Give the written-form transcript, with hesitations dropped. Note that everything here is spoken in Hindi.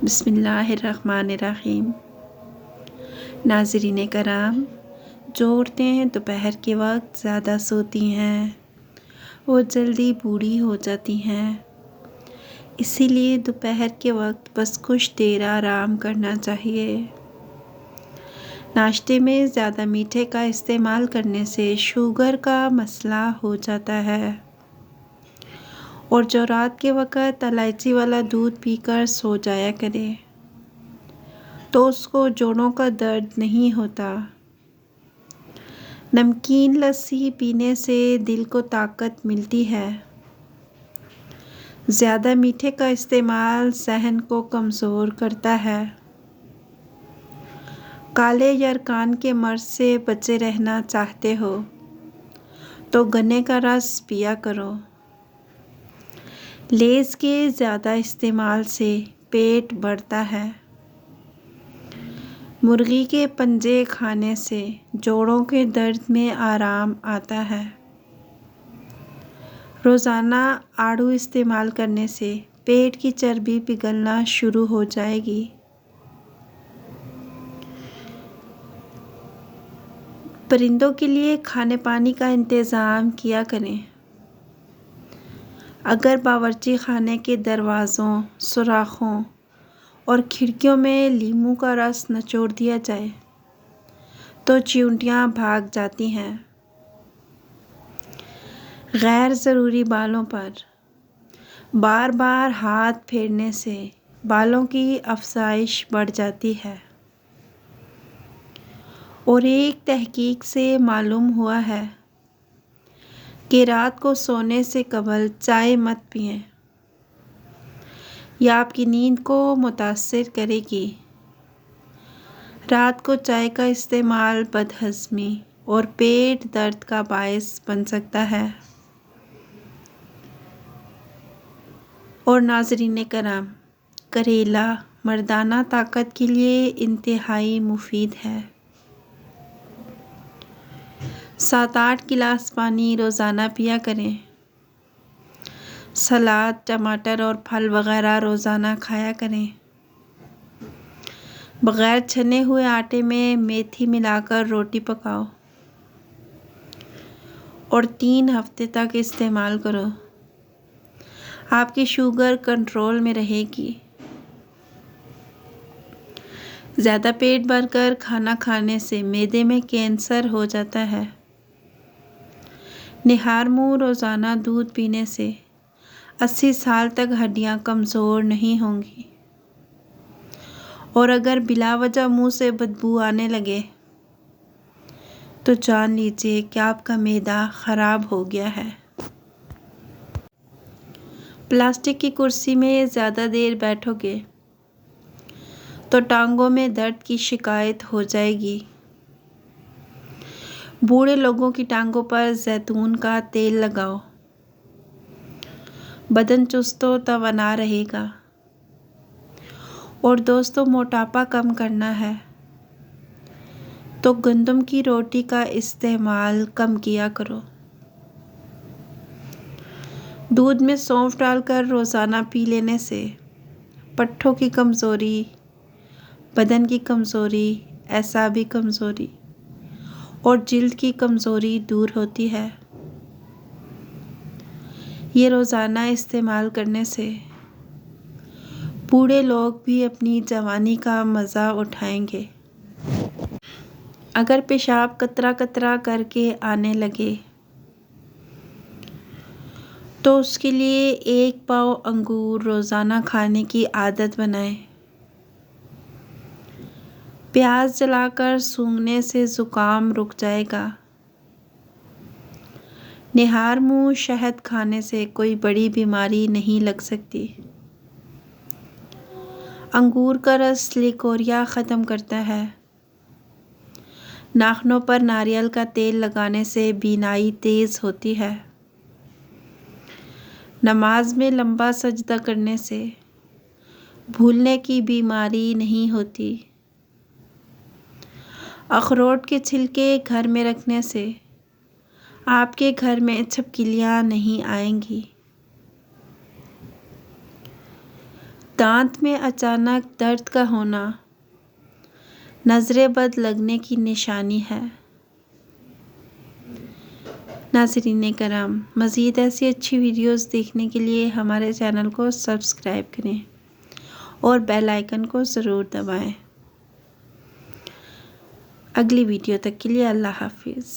बिस्मिल्लाहिर्रहमानिर्रहीम। नाज़रीन कराम, जो औरतें दोपहर के वक्त ज़्यादा सोती हैं वो जल्दी बूढ़ी हो जाती हैं। इसीलिए दोपहर के वक्त बस कुछ देर आराम करना चाहिए। नाश्ते में ज़्यादा मीठे का इस्तेमाल करने से शुगर का मसला हो जाता है। और जो रात के वक़्त इलायची वाला दूध पीकर सो जाया करे तो उसको जोड़ों का दर्द नहीं होता। नमकीन लस्सी पीने से दिल को ताकत मिलती है। ज़्यादा मीठे का इस्तेमाल सहन को कमज़ोर करता है। काले यरकान के मर्ज से बचे रहना चाहते हो तो गन्ने का रस पिया करो। लेज़ के ज़्यादा इस्तेमाल से पेट बढ़ता है। मुर्गी के पंजे खाने से जोड़ों के दर्द में आराम आता है। रोज़ाना आड़ू इस्तेमाल करने से पेट की चर्बी पिघलना शुरू हो जाएगी। परिंदों के लिए खाने पानी का इंतज़ाम किया करें। अगर बावर्ची खाने के दरवाज़ों, सुराखों और खिड़कियों में लीमू का रस निचोड़ दिया जाए तो चींटियाँ भाग जाती हैं। गैर ज़रूरी बालों पर बार बार हाथ फेरने से बालों की अफज़ाइश बढ़ जाती है। और एक तहकीक से मालूम हुआ है कि रात को सोने से कबल चाय मत पिएं। यह आपकी नींद को मुतासिर करेगी। रात को चाय का इस्तेमाल बदहज़मी और पेट दर्द का बायस बन सकता है। और नाज़रीन कराम, करेला मर्दाना ताकत के लिए इंतहाई मुफीद है। 7-8 गिलास पानी रोज़ाना पिया करें। सलाद, टमाटर और फल वगैरह रोज़ाना खाया करें। बग़ैर छने हुए आटे में मेथी मिलाकर रोटी पकाओ और 3 हफ्ते तक इस्तेमाल करो। आपकी शुगर कंट्रोल में रहेगी। ज़्यादा पेट भरकर खाना खाने से मैदे में कैंसर हो जाता है। निहार मुँह रोज़ाना दूध पीने से 80 साल तक हड्डियाँ कमज़ोर नहीं होंगी। और अगर बिला वजह मुँह से बदबू आने लगे तो जान लीजिए कि आपका मैदा ख़राब हो गया है। प्लास्टिक की कुर्सी में ज़्यादा देर बैठोगे तो टांगों में दर्द की शिकायत हो जाएगी। बूढ़े लोगों की टांगों पर जैतून का तेल लगाओ। बदन चुस्त व तवाना रहेगा। और दोस्तों, मोटापा कम करना है तो गंदम की रोटी का इस्तेमाल कम किया करो। दूध में सौंफ डालकर रोज़ाना पी लेने से पट्ठों की कमज़ोरी, बदन की कमज़ोरी, एसाबी कमज़ोरी और जिल्द की कमज़ोरी दूर होती है। ये रोज़ाना इस्तेमाल करने से बूढ़े लोग भी अपनी जवानी का मज़ा उठाएंगे। अगर पेशाब कतरा कतरा करके आने लगे तो उसके लिए 1 पाव अंगूर रोज़ाना खाने की आदत बनाएं। प्याज जलाकर सूंघने से ज़ुकाम रुक जाएगा। निहार मुँह शहद खाने से कोई बड़ी बीमारी नहीं लग सकती। अंगूर का रस लिकोरिया ख़त्म करता है। नाखनों पर नारियल का तेल लगाने से बीनाई तेज़ होती है। नमाज में लंबा सजदा करने से भूलने की बीमारी नहीं होती। अखरोट के छिलके घर में रखने से आपके घर में छिपकलियाँ नहीं आएंगी। दांत में अचानक दर्द का होना नज़रें बद लगने की निशानी है। नाज़रीन कराम, मज़ीद ऐसी अच्छी वीडियोस देखने के लिए हमारे चैनल को सब्सक्राइब करें और बेल आइकन को ज़रूर दबाएं। अगली वीडियो तक के लिए अल्लाह हाफिज़।